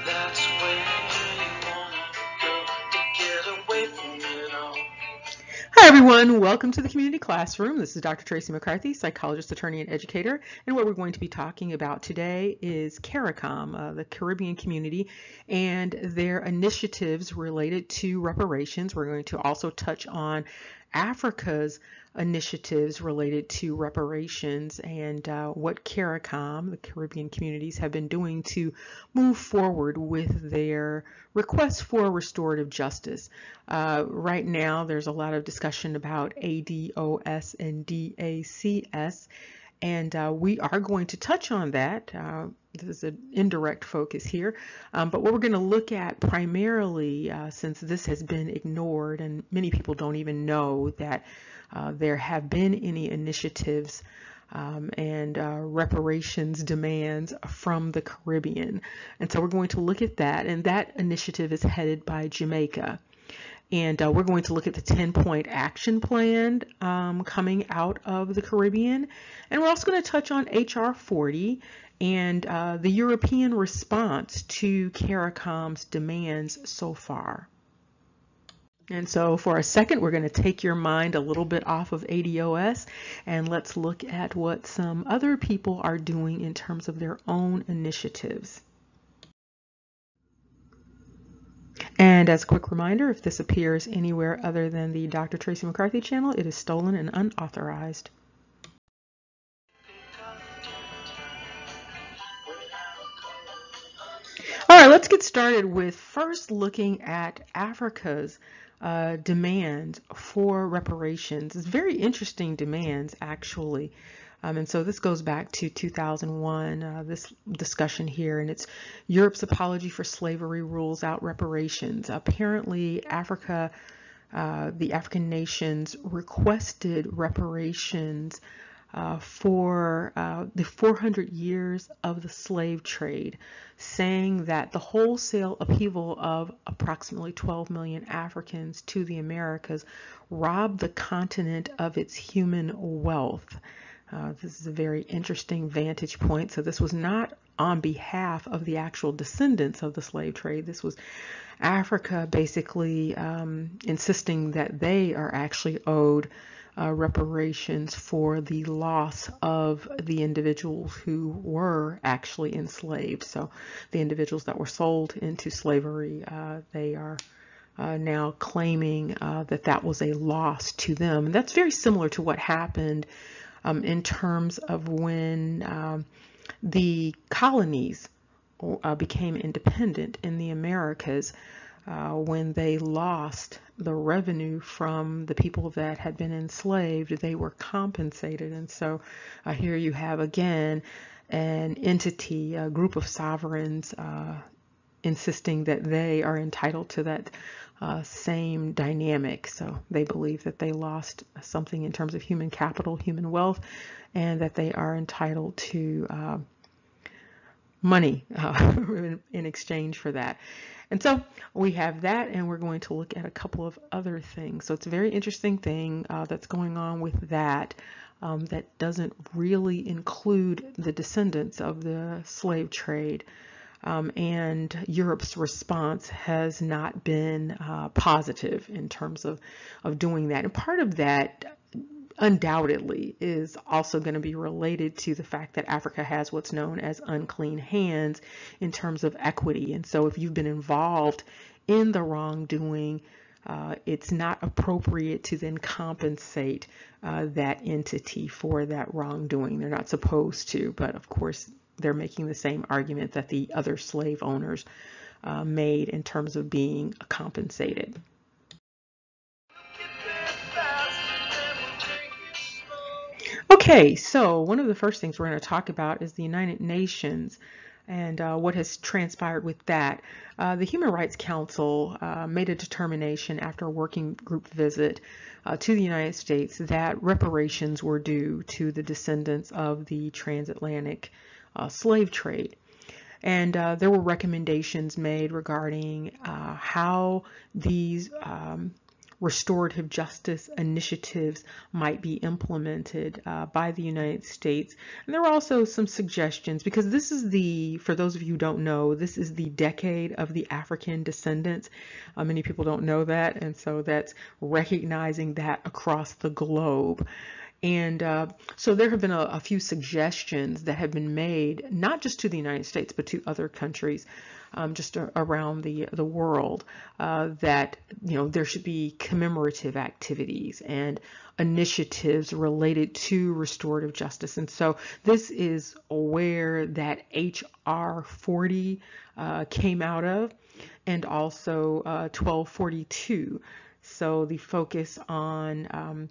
That's where you wanna go to get away from it all. Hi everyone, welcome to the Community Classroom. This is Dr. Tracey McCarthy, psychologist, attorney, and educator. And what we're going to be talking about today is CARICOM, the Caribbean community, and their initiatives related to reparations. We're going to also touch on Africa's initiatives related to reparations and what CARICOM, the Caribbean communities, have been doing to move forward with their requests for restorative justice. Right now, there's a lot of discussion about ADOS and DACS, and we are going to touch on that. This is an indirect focus here, but what we're going to look at primarily, since this has been ignored and many people don't even know that there have been any initiatives and reparations demands from the Caribbean. And so we're going to look at that, and that initiative is headed by Jamaica. And we're going to look at the 10-point action plan coming out of the Caribbean. And we're also going to touch on HR 40 and the European response to CARICOM's demands so far. And so for a second, we're going to take your mind a little bit off of ADOS and let's look at what some other people are doing in terms of their own initiatives. And as a quick reminder, if this appears anywhere other than the Dr. Tracey McCarthy channel, it is stolen and unauthorized. All right, let's get started with first looking at Africa's demands for reparations. It's very interesting demands, actually. And so this goes back to 2001, this discussion here, and it's Europe's apology for slavery rules out reparations. Apparently, Africa, the African nations requested reparations for the 400 years of the slave trade, saying that the wholesale upheaval of approximately 12 million Africans to the Americas robbed the continent of its human wealth. This is a very interesting vantage point. So this was not on behalf of the actual descendants of the slave trade. This was Africa basically insisting that they are actually owed reparations for the loss of the individuals who were actually enslaved. So the individuals that were sold into slavery, they are now claiming that that was a loss to them. And that's very similar to what happened in terms of when the colonies became independent in the Americas, when they lost the revenue from the people that had been enslaved, they were compensated. And so here you have again an entity, a group of sovereigns insisting that they are entitled to that same dynamic. So they believe that they lost something in terms of human capital, human wealth, and that they are entitled to money in exchange for that. And so we have that, and we're going to look at a couple of other things. So it's a very interesting thing that's going on with that. That doesn't really include the descendants of the slave trade. And Europe's response has not been positive in terms of doing that. And part of that undoubtedly is also going to be related to the fact that Africa has what's known as unclean hands in terms of equity. And so if you've been involved in the wrongdoing, it's not appropriate to then compensate that entity for that wrongdoing. They're not supposed to, but of course they're making the same argument that the other slave owners made in terms of being compensated. Okay, so one of the first things we're going to talk about is the United Nations and what has transpired with that. The Human Rights Council made a determination after a working group visit to the United States that reparations were due to the descendants of the transatlantic slave trade. And there were recommendations made regarding how these restorative justice initiatives might be implemented by the United States. And there are also some suggestions, because this is for those of you who don't know, this is the decade of the African descendants. Many people don't know that, and so that's recognizing that across the globe. And so there have been a few suggestions that have been made, not just to the United States, but to other countries just around the world, that there should be commemorative activities and initiatives related to restorative justice. And so this is where that HR 40 came out of, and also 1242. So the focus on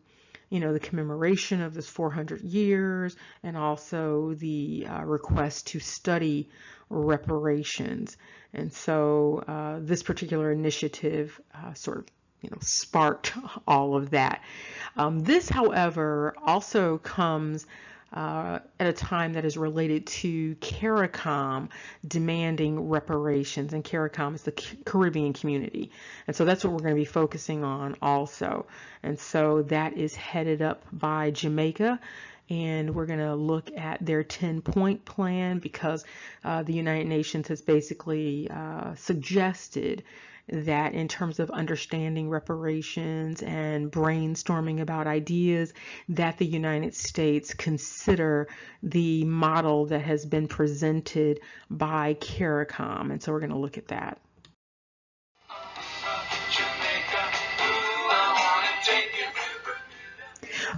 the commemoration of this 400 years, and also the request to study reparations. And so this particular initiative sort of sparked all of that. This, however, also comes at a time that is related to CARICOM demanding reparations, and CARICOM is the Caribbean community, and so that's what we're going to be focusing on also. And so that is headed up by Jamaica, and we're going to look at their 10-point plan, because the United Nations has basically suggested that in terms of understanding reparations and brainstorming about ideas, that the United States consider the model that has been presented by CARICOM. And so we're going to look at that.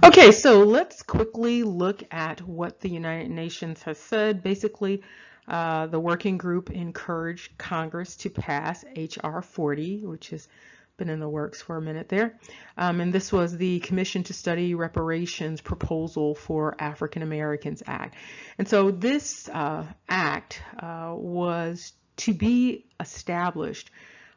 Okay, so let's quickly look at what the United Nations has said. Basically, the working group encouraged Congress to pass HR 40, which has been in the works for a minute there. And this was the Commission to Study Reparations Proposal for African Americans Act. And so this act was to be established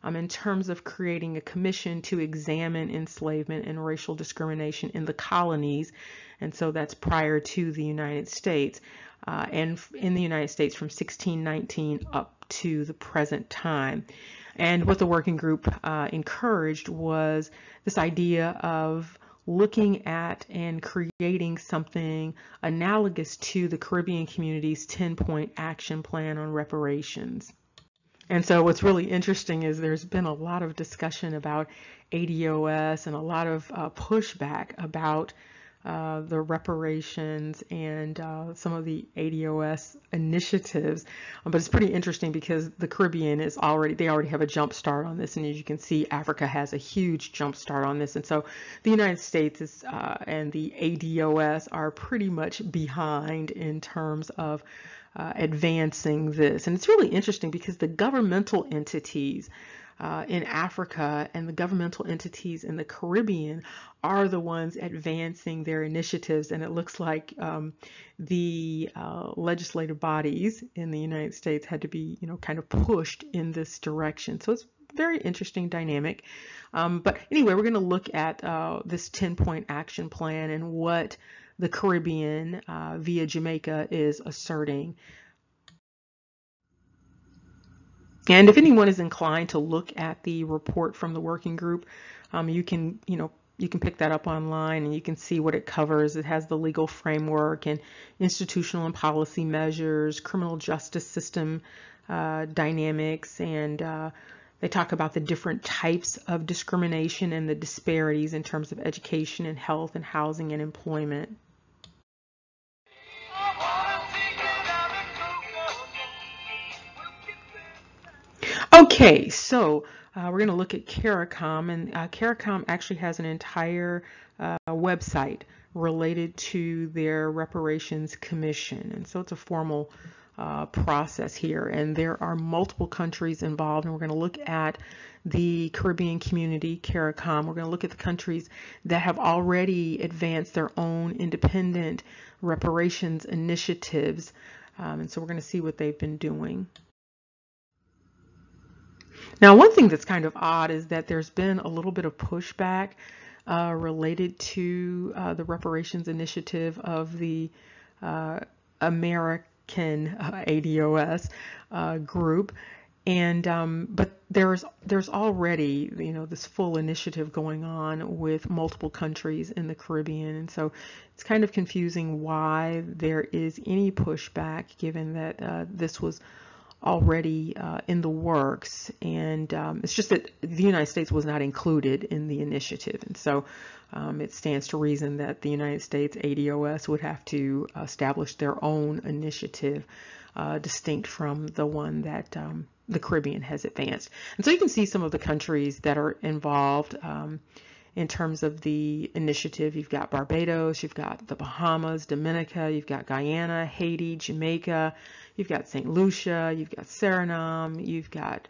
in terms of creating a commission to examine enslavement and racial discrimination in the colonies. And so that's prior to the United States. And in the United States from 1619 up to the present time. And what the working group encouraged was this idea of looking at and creating something analogous to the Caribbean community's 10-point action plan on reparations. And so what's really interesting is there's been a lot of discussion about ADOS and a lot of pushback about the reparations and some of the ADOS initiatives, but it's pretty interesting because the Caribbean is they already have a jump start on this, and as you can see, Africa has a huge jump start on this, and so the United States is, and the ADOS are pretty much behind in terms of advancing this. And it's really interesting because the governmental entities in Africa and the governmental entities in the Caribbean are the ones advancing their initiatives, and it looks like the legislative bodies in the United States had to be, kind of pushed in this direction. So it's a very interesting dynamic. But anyway, we're going to look at this 10-point action plan and what the Caribbean via Jamaica is asserting. And if anyone is inclined to look at the report from the working group, you can pick that up online and you can see what it covers. It has the legal framework and institutional and policy measures, criminal justice system dynamics, and they talk about the different types of discrimination and the disparities in terms of education and health and housing and employment. Okay, so we're going to look at CARICOM, and CARICOM actually has an entire website related to their reparations commission, and so it's a formal process here, and there are multiple countries involved, and we're going to look at the Caribbean community, CARICOM. We're going to look at the countries that have already advanced their own independent reparations initiatives, and so we're going to see what they've been doing. Now, one thing that's kind of odd is that there's been a little bit of pushback related to the reparations initiative of the American ADOS group. But there's already, this full initiative going on with multiple countries in the Caribbean, and so it's kind of confusing why there is any pushback, given that this was already in the works, and it's just that the United States was not included in the initiative, and so it stands to reason that the United States ADOS would have to establish their own initiative distinct from the one that the Caribbean has advanced. And so you can see some of the countries that are involved in terms of the initiative. You've got Barbados, you've got the Bahamas, Dominica, you've got Guyana, Haiti, Jamaica, you've got St. Lucia, you've got Suriname, you've got,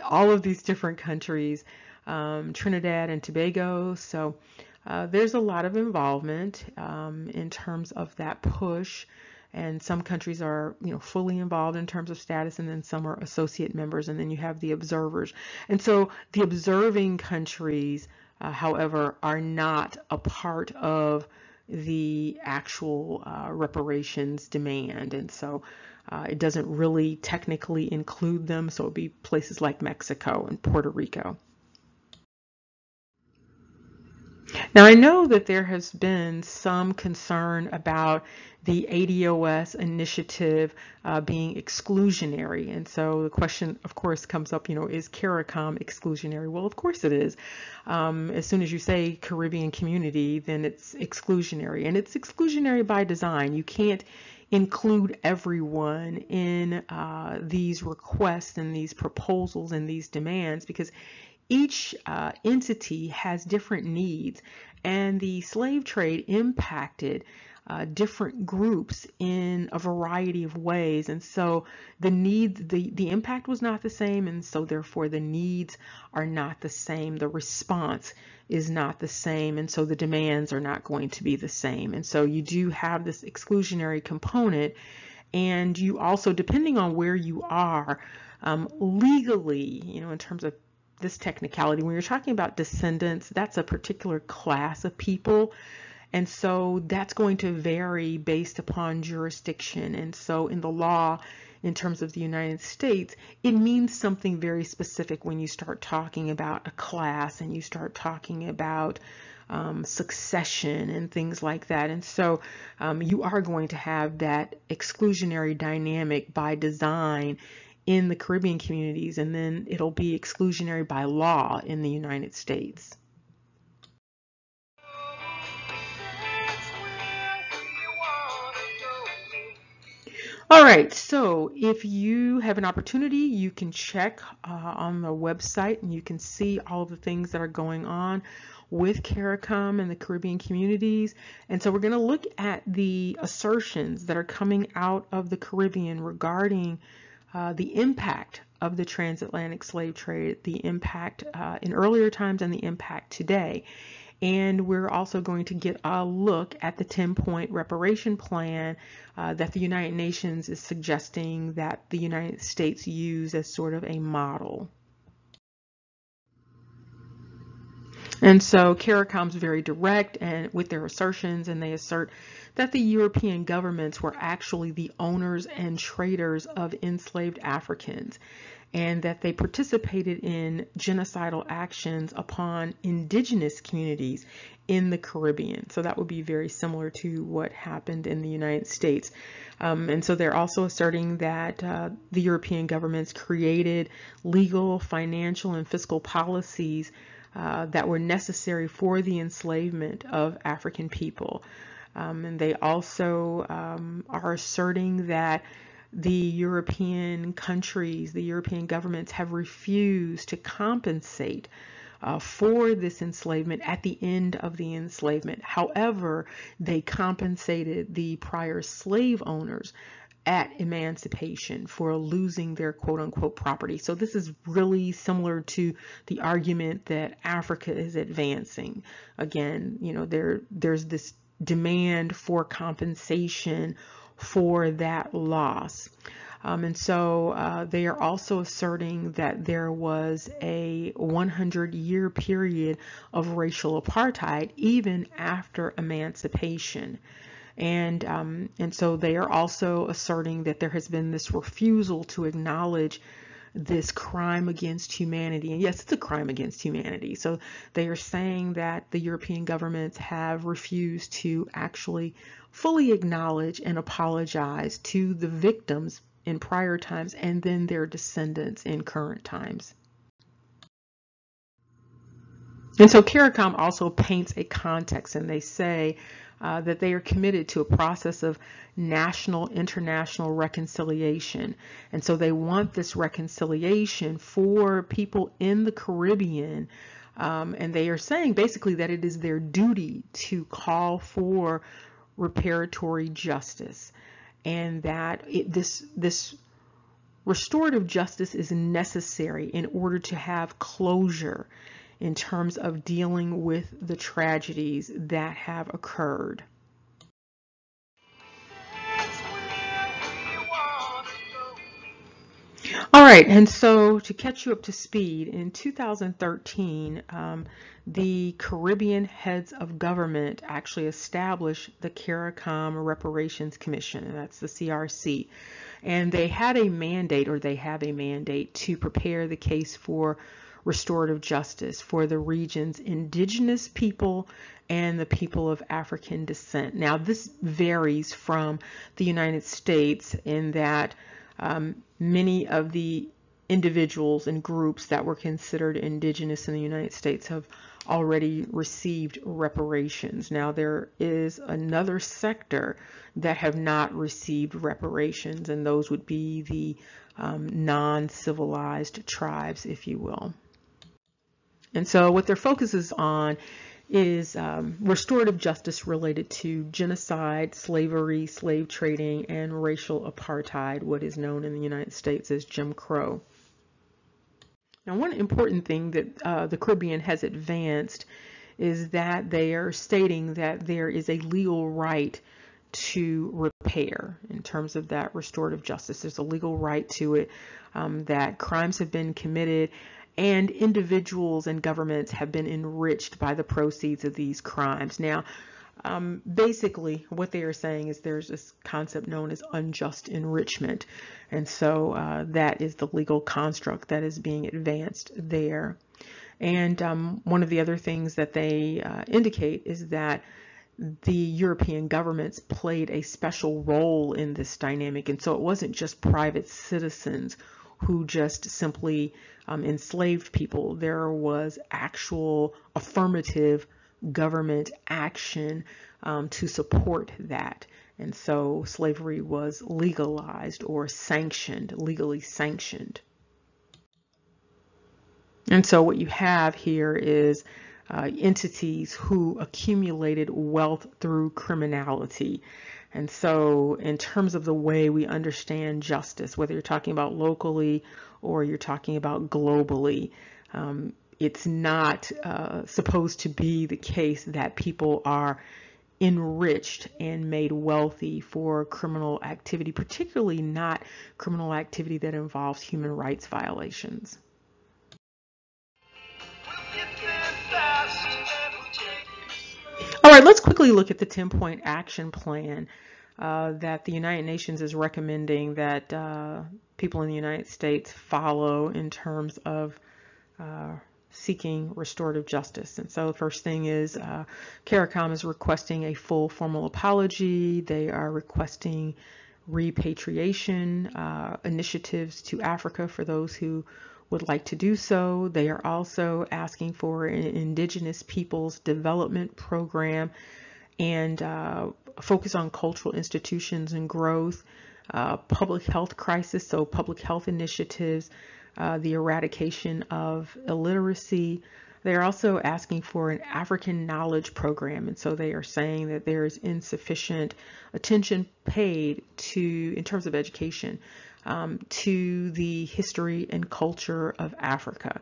all of these different countries, Trinidad and Tobago. So there's a lot of involvement in terms of that push. And some countries are, fully involved in terms of status, and then some are associate members, and then you have the observers. And so the observing countries, however, are not a part of the actual reparations demand, and so it doesn't really technically include them. So it would be places like Mexico and Puerto Rico. Now, I know that there has been some concern about the ADOS initiative being exclusionary. And so the question, of course, comes up, is CARICOM exclusionary? Well, of course it is. As soon as you say Caribbean community, then it's exclusionary. And it's exclusionary by design. You can't include everyone in these requests and these proposals and these demands, because each entity has different needs, and the slave trade impacted different groups in a variety of ways, and so the impact was not the same, and so therefore the needs are not the same, the response is not the same, and so the demands are not going to be the same. And so you do have this exclusionary component, and you also, depending on where you are legally, in terms of this technicality, when you're talking about descendants, that's a particular class of people, and so that's going to vary based upon jurisdiction. And so in the law, in terms of the United States, it means something very specific when you start talking about a class and you start talking about succession and things like that. And so you are going to have that exclusionary dynamic by design in the Caribbean communities, and then it'll be exclusionary by law in the United States. All right, so if you have an opportunity, you can check on the website, and you can see all of the things that are going on with CARICOM and the Caribbean communities. And so we're going to look at the assertions that are coming out of the Caribbean regarding the impact of the transatlantic slave trade, the impact in earlier times and the impact today. And we're also going to get a look at the 10-point reparation plan that the United Nations is suggesting that the United States use as sort of a model. And so CARICOM's very direct and with their assertions, and they assert that the European governments were actually the owners and traders of enslaved Africans, and that they participated in genocidal actions upon indigenous communities in the Caribbean. So that would be very similar to what happened in the United States. And so they're also asserting that the European governments created legal, financial, and fiscal policies that were necessary for the enslavement of African people. And they also are asserting that the European countries, the European governments have refused to compensate for this enslavement at the end of the enslavement. However, they compensated the prior slave owners at emancipation for losing their quote-unquote property. So this is really similar to the argument that Africa is advancing. Again, there's this demand for compensation for that loss. And so they are also asserting that there was a 100-year period of racial apartheid even after emancipation. And so they are also asserting that there has been this refusal to acknowledge this crime against humanity. And yes, it's a crime against humanity. So they are saying that the European governments have refused to actually fully acknowledge and apologize to the victims in prior times and then their descendants in current times. And so CARICOM also paints a context, and they say that they are committed to a process of national, international reconciliation. And so they want this reconciliation for people in the Caribbean. And they are saying basically that it is their duty to call for reparatory justice, and that this restorative justice is necessary in order to have closure in terms of dealing with the tragedies that have occurred. All right, and so to catch you up to speed, in 2013, the Caribbean heads of government actually established the CARICOM Reparations Commission, and that's the CRC. And they had a mandate, or they have a mandate, to prepare the case for restorative justice for the region's indigenous people and the people of African descent. Now, this varies from the United States in that many of the individuals and groups that were considered indigenous in the United States have already received reparations. Now, there is another sector that have not received reparations, and those would be the non-civilized tribes, if you will. And so what their focus is on is restorative justice related to genocide, slavery, slave trading, and racial apartheid, what is known in the United States as Jim Crow. Now, one important thing that the Caribbean has advanced is that they are stating that there is a legal right to repair in terms of that restorative justice. There's a legal right to it, that crimes have been committed and individuals and governments have been enriched by the proceeds of these crimes. Now, basically what they are saying is there's this concept known as unjust enrichment, and so that is the legal construct that is being advanced there. And one of the other things that they indicate is that the European governments played a special role in this dynamic, and so it wasn't just private citizens who just simply enslaved people. There was actual affirmative government action to support that. And so slavery was legalized or sanctioned, legally sanctioned. And so what you have here is entities who accumulated wealth through criminality. And so in terms of the way we understand justice, whether you're talking about locally or you're talking about globally, it's not supposed to be the case that people are enriched and made wealthy for criminal activity, particularly not criminal activity that involves human rights violations. All right, let's quickly look at the 10-point action plan that the United Nations is recommending that people in the United States follow in terms of seeking restorative justice. And so the first thing is CARICOM is requesting a full formal apology. They are requesting repatriation initiatives to Africa for those who would like to do so. They are also asking for an Indigenous Peoples Development Program and focus on cultural institutions and growth, public health crisis, so public health initiatives, the eradication of illiteracy. They are also asking for an African knowledge program, and so they are saying that there is insufficient attention paid to, in terms of education, to the history and culture of Africa.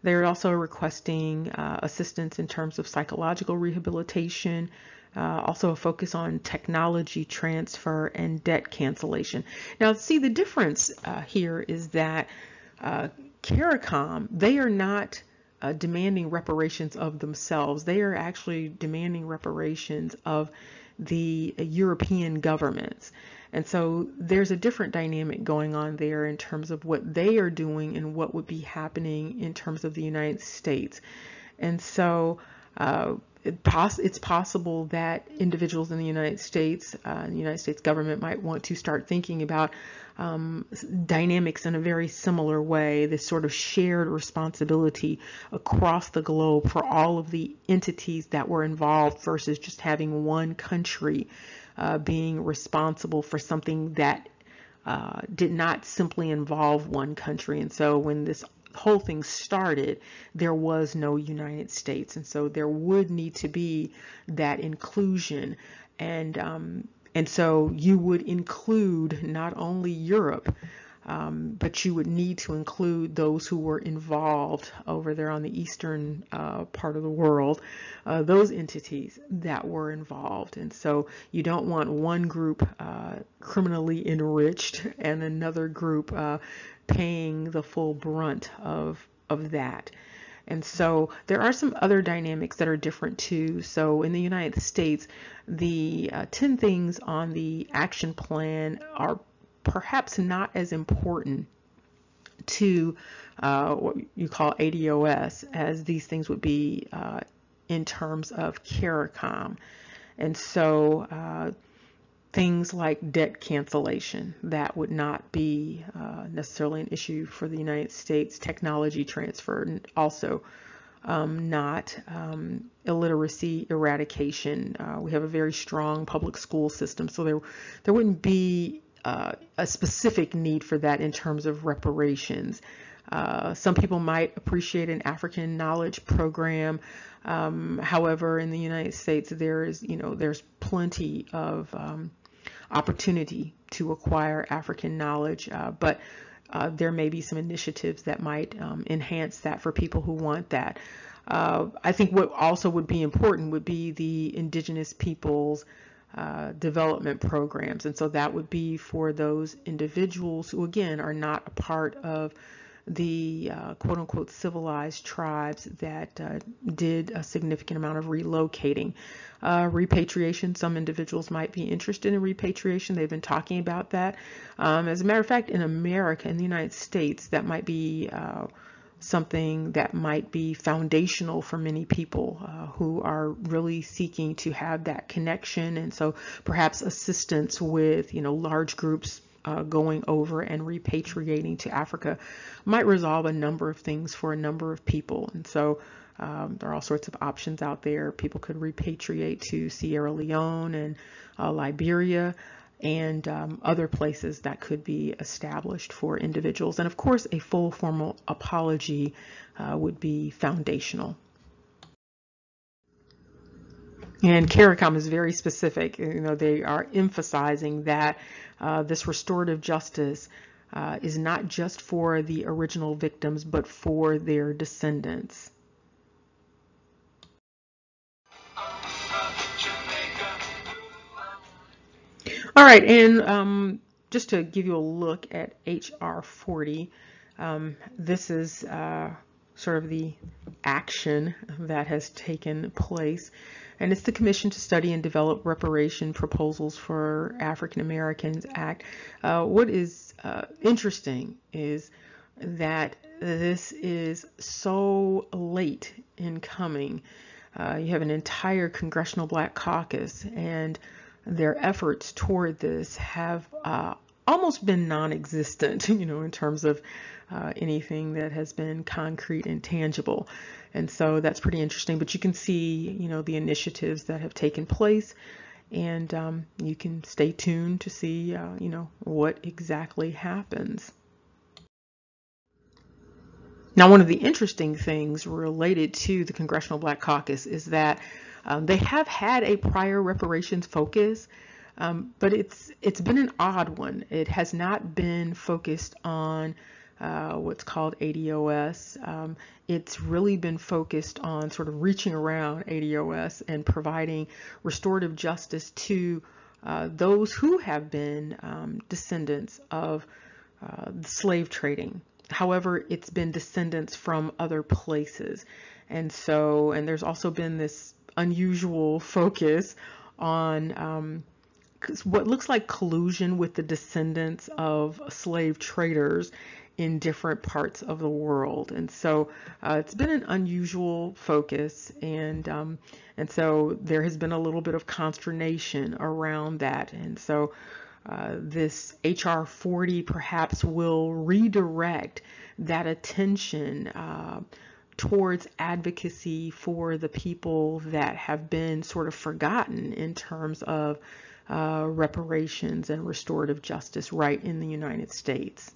They're also requesting assistance in terms of psychological rehabilitation, also a focus on technology transfer and debt cancellation. Now, see, the difference here is that CARICOM, they are not demanding reparations of themselves. They are actually demanding reparations of the European governments. And so there's a different dynamic going on there in terms of what they are doing and what would be happening in terms of the United States. And so it's possible that individuals in the United States government might want to start thinking about dynamics in a very similar way, this sort of shared responsibility across the globe for all of the entities that were involved versus just having one country being responsible for something that did not simply involve one country. And so when this whole thing started, there was no United States, and so there would need to be that inclusion, and so you would include not only Europe, but you would need to include those who were involved over there on the eastern part of the world, those entities that were involved. And so you don't want one group criminally enriched and another group paying the full brunt of that. And so there are some other dynamics that are different too. So in the United States, the 10 things on the action plan are perhaps not as important to what you call ADOS as these things would be in terms of CARICOM. And so things like debt cancellation, that would not be necessarily an issue for the United States. Technology transfer, and also not illiteracy eradication. We have a very strong public school system, so there wouldn't be a specific need for that in terms of reparations. Some people might appreciate an African knowledge program. However, in the United States, there's plenty of opportunity to acquire African knowledge, but there may be some initiatives that might enhance that for people who want that. I think what also would be important would be the indigenous peoples development programs, and so that would be for those individuals who, again, are not a part of the quote-unquote civilized tribes that did a significant amount of relocating. Repatriation, some individuals might be interested in repatriation. They've been talking about that. As a matter of fact, in America, in the United States, that might be something that might be foundational for many people who are really seeking to have that connection, and so perhaps assistance with large groups going over and repatriating to Africa might resolve a number of things for a number of people. And so there are all sorts of options out there. People could repatriate to Sierra Leone and Liberia and other places that could be established for individuals. And of course, a full formal apology would be foundational. And CARICOM is very specific. They are emphasizing that this restorative justice is not just for the original victims, but for their descendants. All right, and just to give you a look at HR 40, this is sort of the action that has taken place. And it's the Commission to Study and Develop Reparation Proposals for African Americans Act. What is interesting is that this is so late in coming. You have an entire Congressional Black Caucus, and their efforts toward this have almost been non-existent, in terms of anything that has been concrete and tangible. And so that's pretty interesting, but you can see, the initiatives that have taken place, and you can stay tuned to see, what exactly happens. Now, one of the interesting things related to the Congressional Black Caucus is that they have had a prior reparations focus, but it's been an odd one. It has not been focused on what's called ADOS. It's really been focused on sort of reaching around ADOS and providing restorative justice to those who have been descendants of slave trading. However, it's been descendants from other places. And there's also been this unusual focus on what looks like collusion with the descendants of slave traders in different parts of the world. And so it's been an unusual focus, and so there has been a little bit of consternation around that. And so this HR 40 perhaps will redirect that attention towards advocacy for the people that have been sort of forgotten in terms of reparations and restorative justice right in the United States.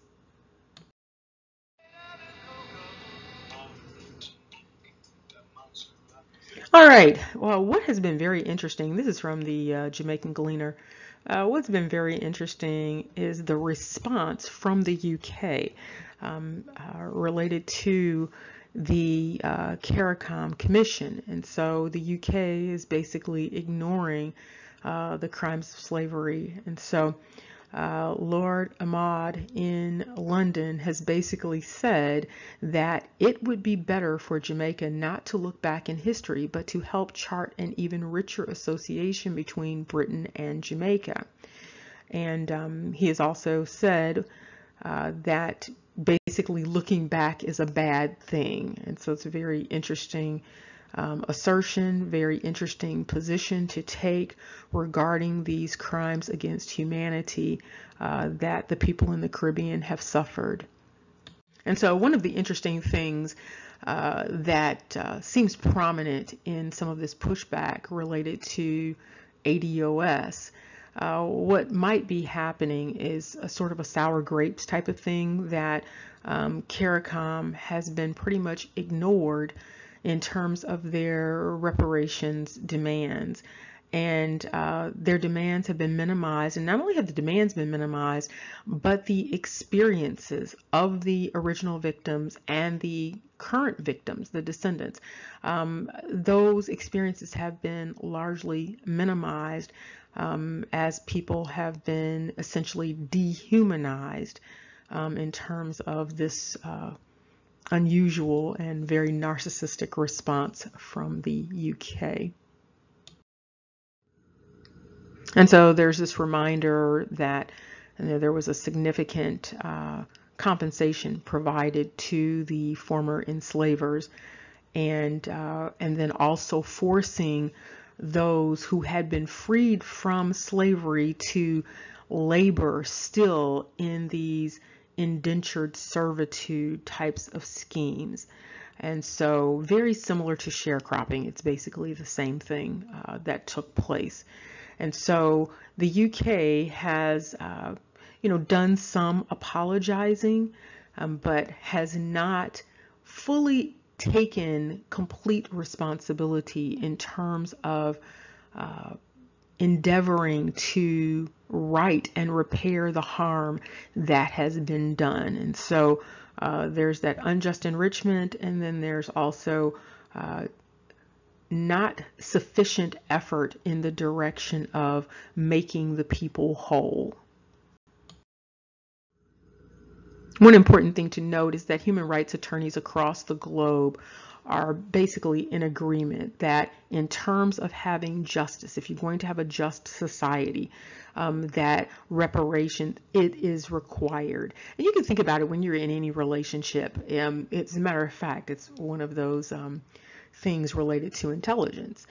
All right, well, what has been very interesting, this is from the Jamaican Gleaner, what's been very interesting is the response from the UK related to the CARICOM Commission. And so the UK is basically ignoring the crimes of slavery. And so Lord Ahmad in London has basically said that it would be better for Jamaica not to look back in history, but to help chart an even richer association between Britain and Jamaica. And he has also said that basically looking back is a bad thing. And so it's a very interesting assertion, very interesting position to take regarding these crimes against humanity that the people in the Caribbean have suffered. And so one of the interesting things that seems prominent in some of this pushback related to ADOS, what might be happening is a sort of a sour grapes type of thing that CARICOM has been pretty much ignored in terms of their reparations demands. And their demands have been minimized. And not only have the demands been minimized, but the experiences of the original victims and the current victims, the descendants, those experiences have been largely minimized as people have been essentially dehumanized in terms of this unusual and very narcissistic response from the UK. And so there's this reminder that there was a significant compensation provided to the former enslavers, and then also forcing those who had been freed from slavery to labor still in these indentured servitude types of schemes. And so very similar to sharecropping, it's basically the same thing that took place. And so the UK has done some apologizing, but has not fully taken complete responsibility in terms of endeavoring to right and repair the harm that has been done. And so there's that unjust enrichment, and then there's also not sufficient effort in the direction of making the people whole. One important thing to note is that human rights attorneys across the globe are basically in agreement that in terms of having justice, if you're going to have a just society, that reparation, it is required. And you can think about it when you're in any relationship. As a matter of fact, it's one of those things related to intelligence.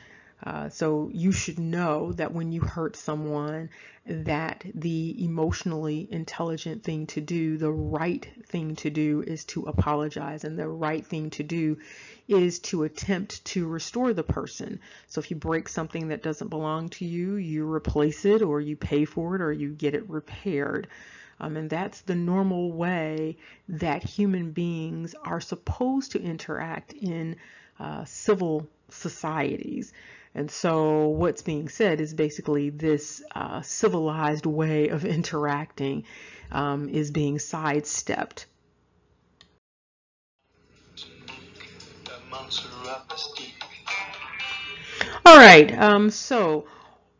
So you should know that when you hurt someone, that the emotionally intelligent thing to do, the right thing to do, is to apologize, and the right thing to do is to attempt to restore the person. So if you break something that doesn't belong to you, you replace it, or you pay for it, or you get it repaired. And that's the normal way that human beings are supposed to interact in civil societies. And so what's being said is basically this civilized way of interacting is being sidestepped. All right, so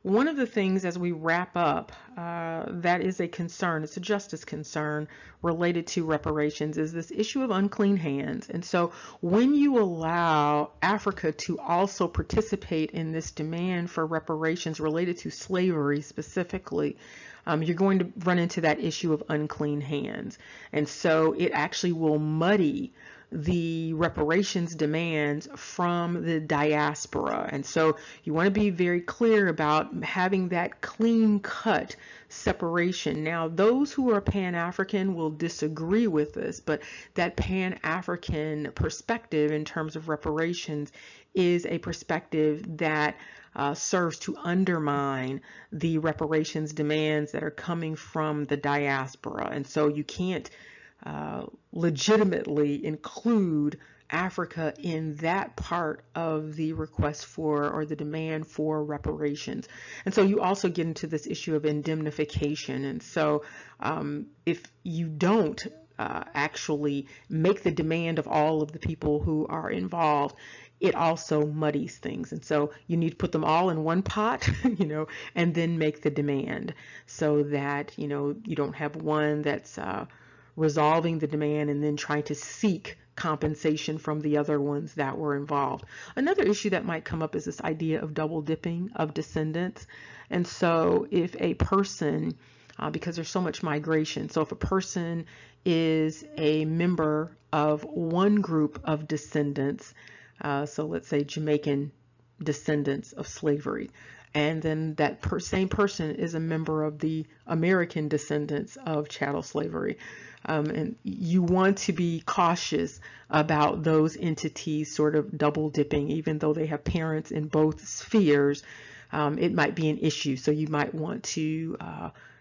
one of the things as we wrap up that is a concern. It's a justice concern related to reparations, is this issue of unclean hands. And so when you allow Africa to also participate in this demand for reparations related to slavery specifically, you're going to run into that issue of unclean hands. And so it actually will muddy the reparations demands from the diaspora. And so you want to be very clear about having that clean cut separation. Now, those who are Pan-African will disagree with this, but that Pan-African perspective in terms of reparations is a perspective that serves to undermine the reparations demands that are coming from the diaspora. And so you can't legitimately include Africa in that part of the request for or the demand for reparations. And so you also get into this issue of indemnification. And so if you don't actually make the demand of all of the people who are involved, it also muddies things. And so you need to put them all in one pot, and then make the demand so that, you don't have one that's resolving the demand and then trying to seek compensation from the other ones that were involved. Another issue that might come up is this idea of double dipping of descendants. And so if a person, because there's so much migration, so if a person is a member of one group of descendants, so let's say Jamaican descendants of slavery, and then that same person is a member of the American descendants of chattel slavery. And you want to be cautious about those entities sort of double dipping, even though they have parents in both spheres. It might be an issue. So you might want to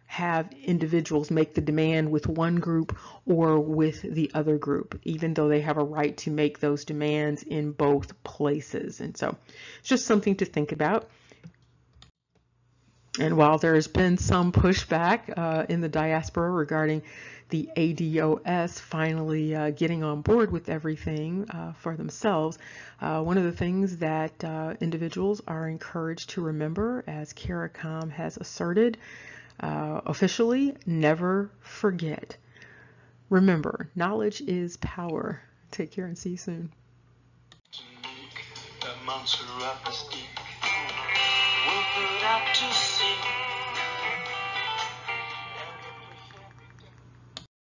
have individuals make the demand with one group or with the other group, even though they have a right to make those demands in both places. And so it's just something to think about. And while there has been some pushback in the diaspora regarding the ADOS finally getting on board with everything for themselves, one of the things that individuals are encouraged to remember, as CARICOM has asserted officially, never forget. Remember, knowledge is power. Take care and see you soon. That monster up the stick, we'll put out to sea.